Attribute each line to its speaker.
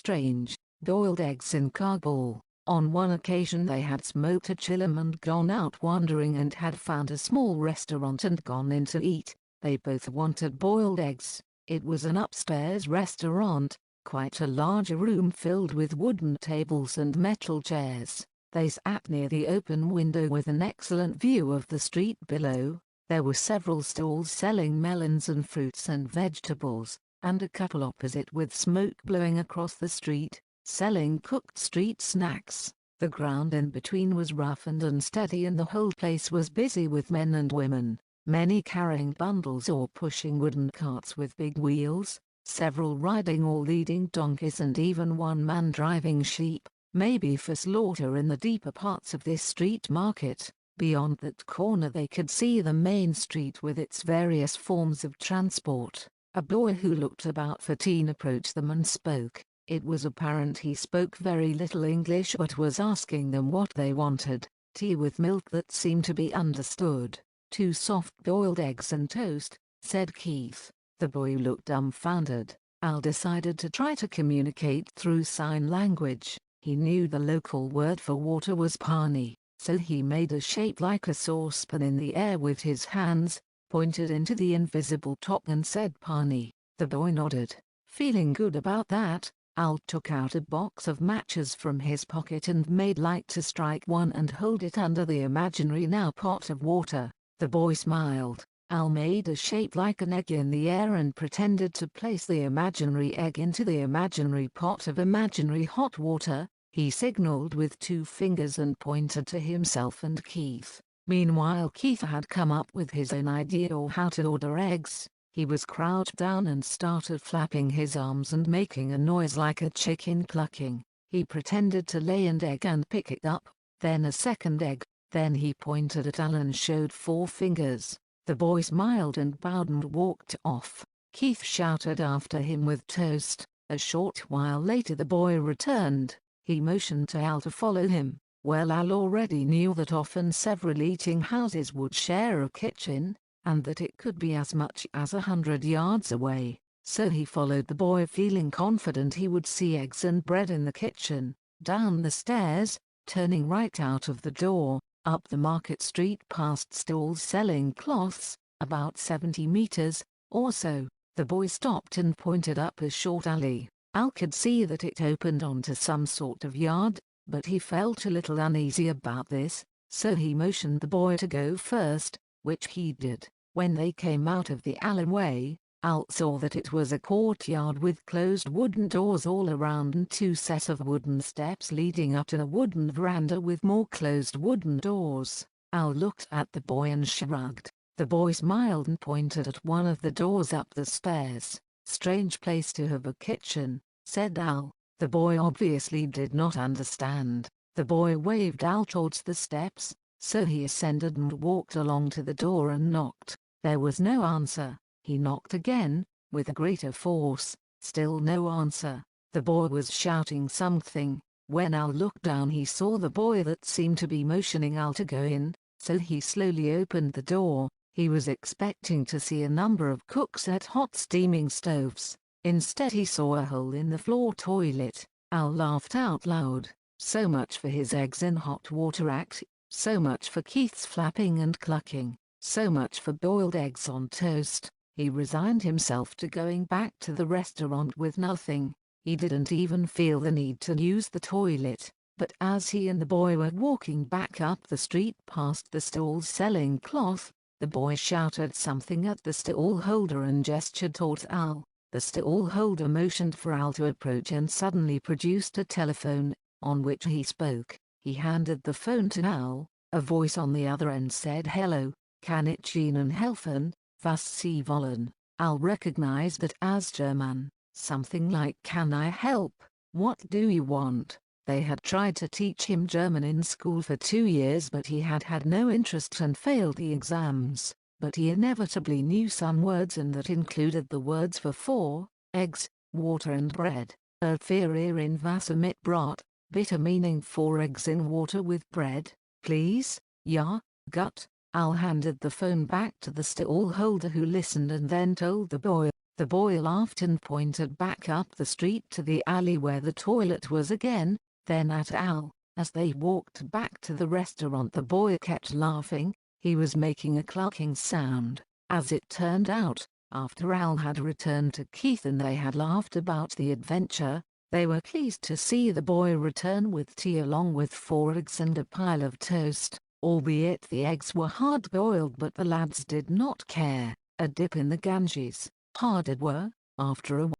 Speaker 1: strange. Boiled eggs in Kabul. On one occasion they had smoked a chilim and gone out wandering and had found a small restaurant and gone in to eat. They both wanted boiled eggs. It was an upstairs restaurant, quite a large room filled with wooden tables and metal chairs. They sat near the open window with an excellent view of the street below. There were several stalls selling melons and fruits and vegetables, and a couple opposite with smoke blowing across the street, selling cooked street snacks. The ground in between was rough and unsteady and the whole place was busy with men and women, many carrying bundles or pushing wooden carts with big wheels, several riding or leading donkeys and even one man driving sheep, maybe for slaughter in the deeper parts of this street market. Beyond that corner they could see the main street with its various forms of transport. A boy who looked about 14 approached them and spoke. It was apparent he spoke very little English but was asking them what they wanted. Tea with milk, that seemed to be understood. 2 soft boiled eggs and toast, said Keith. The boy looked dumbfounded. Al decided to try to communicate through sign language. He knew the local word for water was pani, so he made a shape like a saucepan in the air with his hands, pointed into the invisible top and said pani. The boy nodded. Feeling good about that, Al took out a box of matches from his pocket and made like to strike one and hold it under the imaginary now pot of water. The boy smiled. Al made a shape like an egg in the air and pretended to place the imaginary egg into the imaginary pot of imaginary hot water. He signaled with 2 fingers and pointed to himself and Keith. Meanwhile Keith had come up with his own idea of how to order eggs. He was crouched down and started flapping his arms and making a noise like a chicken clucking. He pretended to lay an egg and pick it up, then a second egg, then he pointed at Al and showed 4 fingers. The boy smiled and bowed and walked off. Keith shouted after him with toast. A short while later the boy returned. He motioned to Al to follow him. Well, Al already knew that often several eating houses would share a kitchen, and that it could be as much as 100 yards away, so he followed the boy feeling confident he would see eggs and bread in the kitchen. Down the stairs, turning right out of the door, up the market street past stalls selling cloths, about 70 meters or so, the boy stopped and pointed up a short alley. Al could see that it opened onto some sort of yard, but he felt a little uneasy about this, so he motioned the boy to go first, which he did. When they came out of the alleyway, Al saw that it was a courtyard with closed wooden doors all around and 2 sets of wooden steps leading up to a wooden veranda with more closed wooden doors. Al looked at the boy and shrugged. The boy smiled and pointed at one of the doors up the stairs. Strange place to have a kitchen, said Al. The boy obviously did not understand. The boy waved Al towards the steps, so he ascended and walked along to the door and knocked. There was no answer. He knocked again, with a greater force. Still no answer. The boy was shouting something. When Al looked down he saw the boy that seemed to be motioning Al to go in, so he slowly opened the door. He was expecting to see a number of cooks at hot steaming stoves. Instead he saw a hole in the floor toilet. Al laughed out loud. So much for his eggs in hot water act, so much for Keith's flapping and clucking, so much for boiled eggs on toast. He resigned himself to going back to the restaurant with nothing. He didn't even feel the need to use the toilet. But as he and the boy were walking back up the street past the stalls selling cloth, the boy shouted something at the stall holder and gestured towards Al. The stall holder motioned for Al to approach and suddenly produced a telephone, on which he spoke. He handed the phone to Al. A voice on the other end said, "Hello, kann ich Ihnen helfen, was Sie wollen?" Al recognized it as German, something like "Can I help? What do you want?" They had tried to teach him German in school for 2 years but he had had no interest and failed the exams, but he inevitably knew some words and that included the words for 4, eggs, water and bread. 4 in Wasser mit Brot, bitter meaning 4 eggs in water with bread, please. Ja, gut. Al handed the phone back to the stall holder who listened and then told the boy, The boy laughed and pointed back up the street to the alley where the toilet was again, then at Al. As they walked back to the restaurant, the boy kept laughing. He was making a clucking sound. As it turned out, after Al had returned to Keith and they had laughed about the adventure, they were pleased to see the boy return with tea along with 4 eggs and a pile of toast, albeit the eggs were hard-boiled, but the lads did not care. A dip in the Ganges, hard it were, after a